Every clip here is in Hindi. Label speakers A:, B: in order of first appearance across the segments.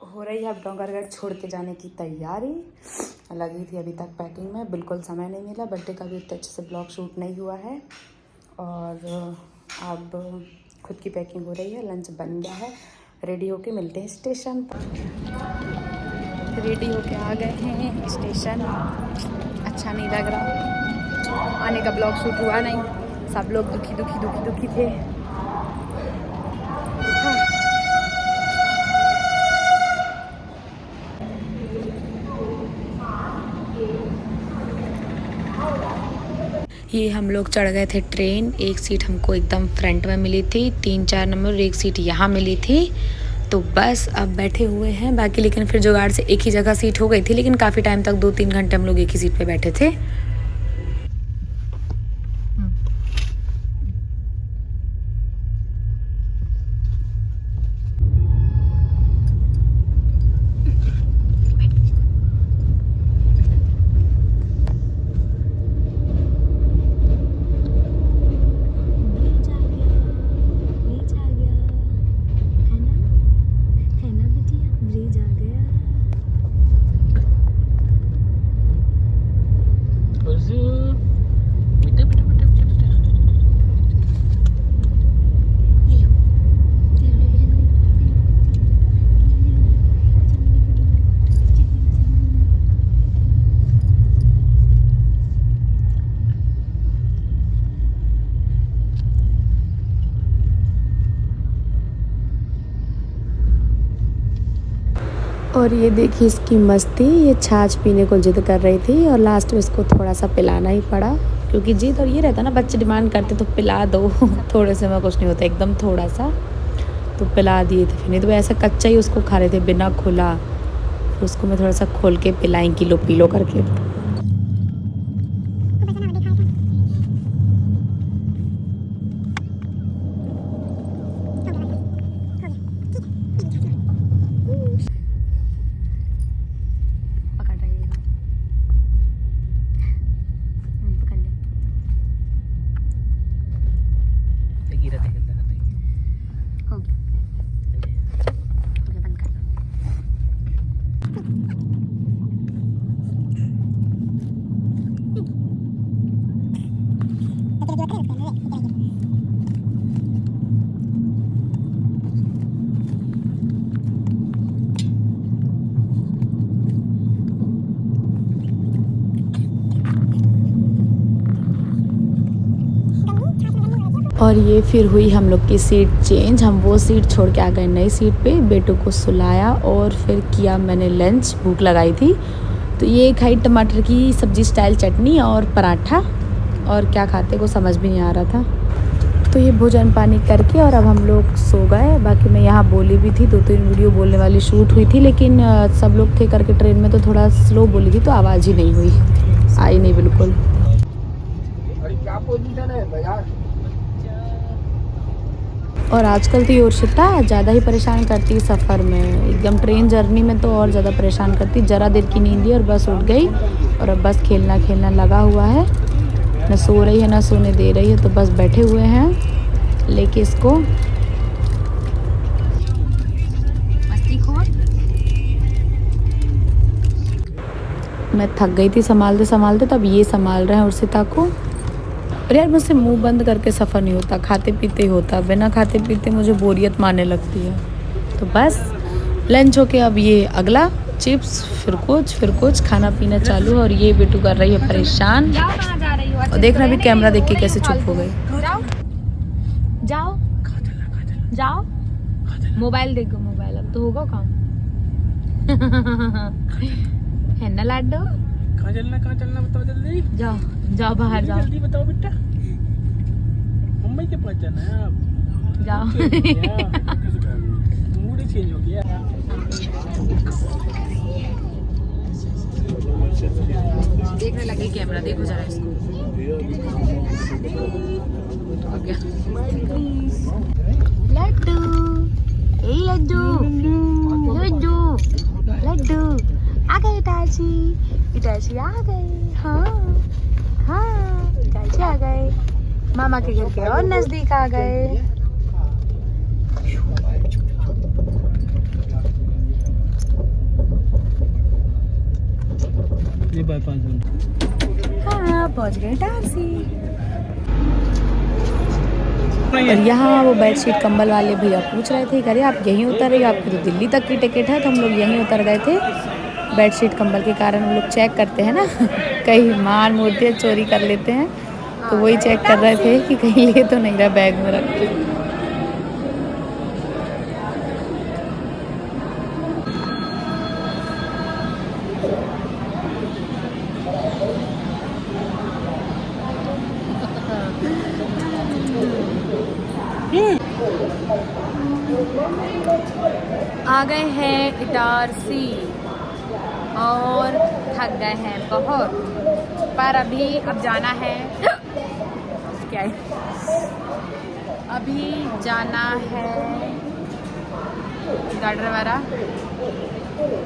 A: हो रही है अब डोंगरगढ़ छोड़ के जाने की तैयारी। लगी थी अभी तक पैकिंग में, बिल्कुल समय नहीं मिला। बर्थडे का भी इतने अच्छे से ब्लॉग शूट नहीं हुआ है और अब खुद की पैकिंग हो रही है। लंच बन गया है, रेडी होके मिलते हैं स्टेशन पर। रेडी होके आ गए हैं स्टेशन। अच्छा नहीं लग रहा, आने का ब्लॉग शूट हुआ नहीं, सब लोग दुखी दुखी दुखी दुखी थे। ये हम लोग चढ़ गए थे ट्रेन। एक सीट हमको एकदम फ्रंट में मिली थी, 3-4 नंबर, और एक सीट यहाँ मिली थी। तो बस अब बैठे हुए हैं बाकी, लेकिन फिर जुगाड़ से एक ही जगह सीट हो गई थी, लेकिन काफ़ी टाइम तक 2-3 घंटे हम लोग एक ही सीट पे बैठे थे। और ये देखिए इसकी मस्ती, ये छाछ पीने को जिद कर रही थी और लास्ट में इसको थोड़ा सा पिलाना ही पड़ा, क्योंकि जिद और ये रहता ना, बच्चे डिमांड करते तो पिला दो थोड़े से में कुछ नहीं होता, एकदम थोड़ा सा तो पिला दिए थे। फिर नहीं तो ऐसा कच्चा ही उसको खा रहे थे बिना खुला, फिर उसको मैं थोड़ा सा खोल के पिलाई, किलो पीलो करके। और ये फिर हुई हम लोग की सीट चेंज, हम वो सीट छोड़ के आ गए नई सीट पे। बेटू को सुलाया और फिर किया मैंने लंच, भूख लगाई थी तो ये खाई टमाटर की सब्जी स्टाइल चटनी और पराठा, और क्या खाते को समझ भी नहीं आ रहा था। तो ये भोजन पानी करके और अब हम लोग सो गए। बाकी मैं यहाँ बोली भी थी, 2-3 वीडियो बोलने वाली शूट हुई थी, लेकिन सब लोग थे करके ट्रेन में तो थोड़ा स्लो बोली थी तो आवाज़ ही नहीं हुई, आई नहीं बिल्कुल। और आजकल तो ये उर्शिता ज़्यादा ही परेशान करती है सफ़र में, एकदम ट्रेन जर्नी में तो और ज़्यादा परेशान करती। ज़रा देर की नींद ली और बस उठ गई, और अब बस खेलना खेलना लगा हुआ है, न सो रही है ना सोने दे रही है, तो बस बैठे हुए हैं लेके इसको। मैं थक गई थी संभालते संभालते, तब ये संभाल रहे हैं उर्शिता को। और यार मुझसे मुंह बंद करके सफ़र नहीं होता, खाते पीते ही होता, बिना खाते पीते मुझे बोरियत मारने लगती है। तो बस लंच होके अब ये अगला चिप्स, फिर कुछ खाना पीना चालू। और ये बेटू कर रही है परेशान, और देखना भी कैमरा देख के कैसे चुप हो गई। जाओ जाओ मोबाइल देखो, मोबाइल अब तो होगा काम है ना लाडो। कहाँ चलना बताओ जल्दी। जाओ जाओ बाहर जाओ, जल्दी बताओ बेटा। मुंबई के पास जाना है आप, जाओ मूड चेंज हो गया। देखने लगे कैमरा, देखो जरा इसको। लड्डू, ए लड्डू लड्डू लड्डू आ गए इटाची, इटाची आ गए। हाँ हाँ इटाची आ गए, मामा के घर के और नजदीक आ गए।
B: ये बाईपास में।
A: हाँ पहुँच गए इटारसी। और यहाँ वो बेडशीट कंबल वाले भैया पूछ रहे थे, अरे आप यहीं उतर रही हो, आपकी तो दिल्ली तक की टिकट है। तो हम लोग यहीं उतर गए थे। बेडशीट कंबल के कारण हम लोग चेक करते हैं ना कहीं मार मूर्तियाँ चोरी कर लेते हैं, तो वही चेक कर रहे थे कि कहीं ले तो नहीं रहा बैग में रख के। आ गए हैं इटारसी और थक गए हैं बहुत, पर अब जाना है क्या है, अभी जाना है। गाड़ी वाला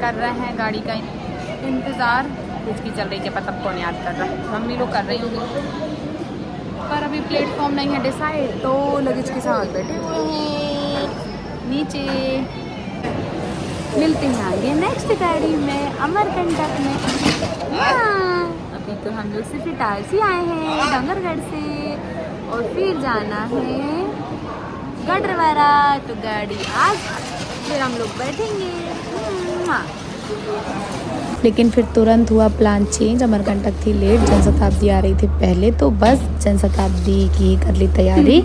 A: कर रहे हैं गाड़ी का इंतज़ार। कुछ की चल रही है, पता कौन याद कर रहा है, मम्मी लोग कर रही होंगी, पर अभी प्लेटफॉर्म नहीं है डिसाइड, तो लगेज के साथ बैठे हुए हैं नीचे। मिलते हैं आगे नेक्स्ट गाड़ी में अमरकंटक में। अभी तो हम लोग सिर्फ इटारसी आए हैं डंगरगढ़ से, और फिर जाना है गढ़वारा। तो गाड़ी आज फिर हम लोग बैठेंगे। लेकिन फिर तुरंत हुआ प्लान चेंज। अमरकंटक थी लेट, जनशताब्दी आ रही थी पहले, तो बस जनशताब्दी की कर ली तैयारी,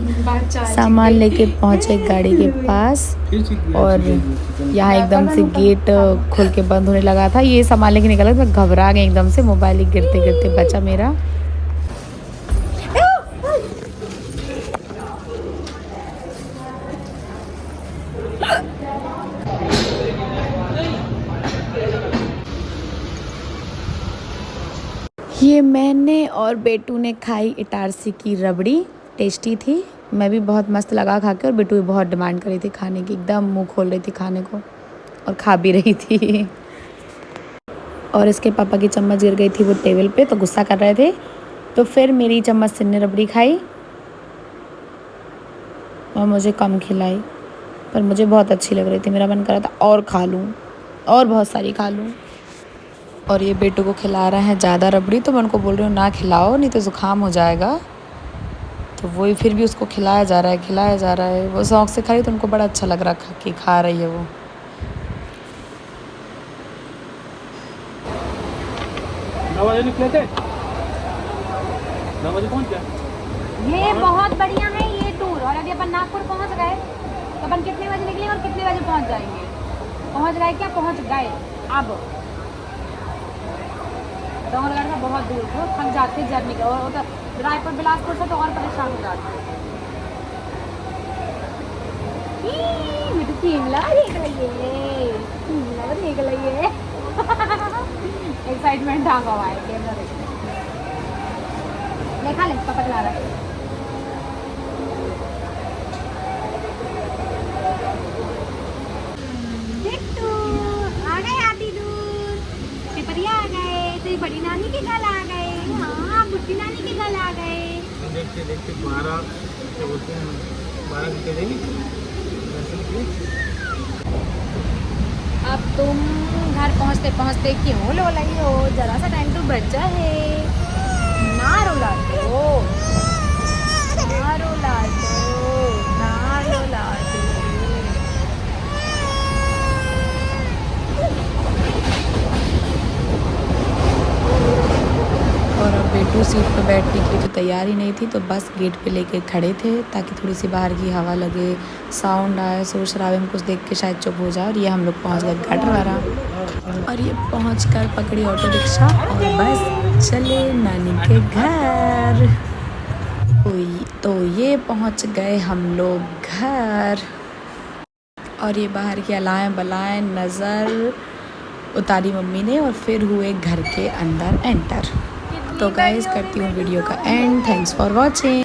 A: सामान लेके पहुंचे गाड़ी के पास। और यहाँ एकदम से गेट खुल के बंद होने लगा था, ये सामान लेके निकला तो मैं घबरा गई एकदम से, मोबाइल गिरते गिरते बचा मेरा। ये मैंने और बेटू ने खाई इटारसी की रबड़ी, टेस्टी थी। मैं भी बहुत मस्त लगा खा के, और बेटू भी बहुत डिमांड कर रही थी खाने की, एकदम मुंह खोल रही थी खाने को और खा भी रही थी। और इसके पापा की चम्मच गिर गई थी वो टेबल पे, तो गुस्सा कर रहे थे, तो फिर मेरी चम्मच से ने रबड़ी खाई और मुझे कम खिलाई, पर मुझे बहुत अच्छी लग रही थी। मेरा मन कर रहा था और खा लूँ, और बहुत सारी खा लूँ। और ये बेटू को खिला रहे हैं ज़्यादा रबड़ी, तो मैं उनको बोल रही हूँ ना खिलाओ, नहीं तो ज़ुकाम हो जाएगा। तो वही फिर भी उसको खिलाया जा रहा है, खिलाया जा रहा है। वो शौक से खाई, तो उनको बड़ा अच्छा लग रहा कि खा रही है वो।
B: 9 बजे निकले थे, 9 बजे पहुँच गए।
C: ये बहुत बढ़िया है ये टूर। और अभी अपन नागपुर पहुंच गए, तो अपन कितने बजे निकले और कितने बजे पहुंच जाएंगे? पहुंच गए क्या? पहुंच गए। अब डोंगरगढ़ का बहुत दूर था, थक जाते जर्नी का, और उधर रायपुर बिलासपुर से तो और परेशान हो जाते हैं। मिठू शिमला देख लइए, शिमला देख लइए। एक्साइटमेंट आ गया है कैमरा देखने। ले खा ले, पापा खिला रहा है। आ गए आती दूर, पिपरिया आ गए, तेरी बड़ी नानी के घर आ गए। हाँ, बुट्टी नानी के घर आ गए।
B: देखते देखते 12 क्या बोलते हैं, 12 घंटे देंगे।
C: अब तुम घर पहुँचते पहुँचते क्यों लो लगी हो? जरा सा टाइम तो बचा है, ना रोला दो, ना रोला दो, ना रोला दो।
A: और अब बेटू सीट पर बैठने की तो तैयारी नहीं थी, तो बस गेट पे लेके खड़े थे ताकि थोड़ी सी बाहर की हवा लगे, साउंड आए, शोर शराबे में कुछ देख के शायद चुप हो जाए। और ये हम लोग पहुंच गए गढ़वारा, और ये पहुंचकर पकड़ी ऑटो रिक्शा और बस चले नानी के घर। तो ये पहुंच गए हम लोग घर, और ये बाहर की अलाएं बलाएं नज़र उतारी मम्मी ने, और फिर हुए घर के अंदर एंटर। तो गाइस करती हूँ वीडियो का एंड। Thanks for watching.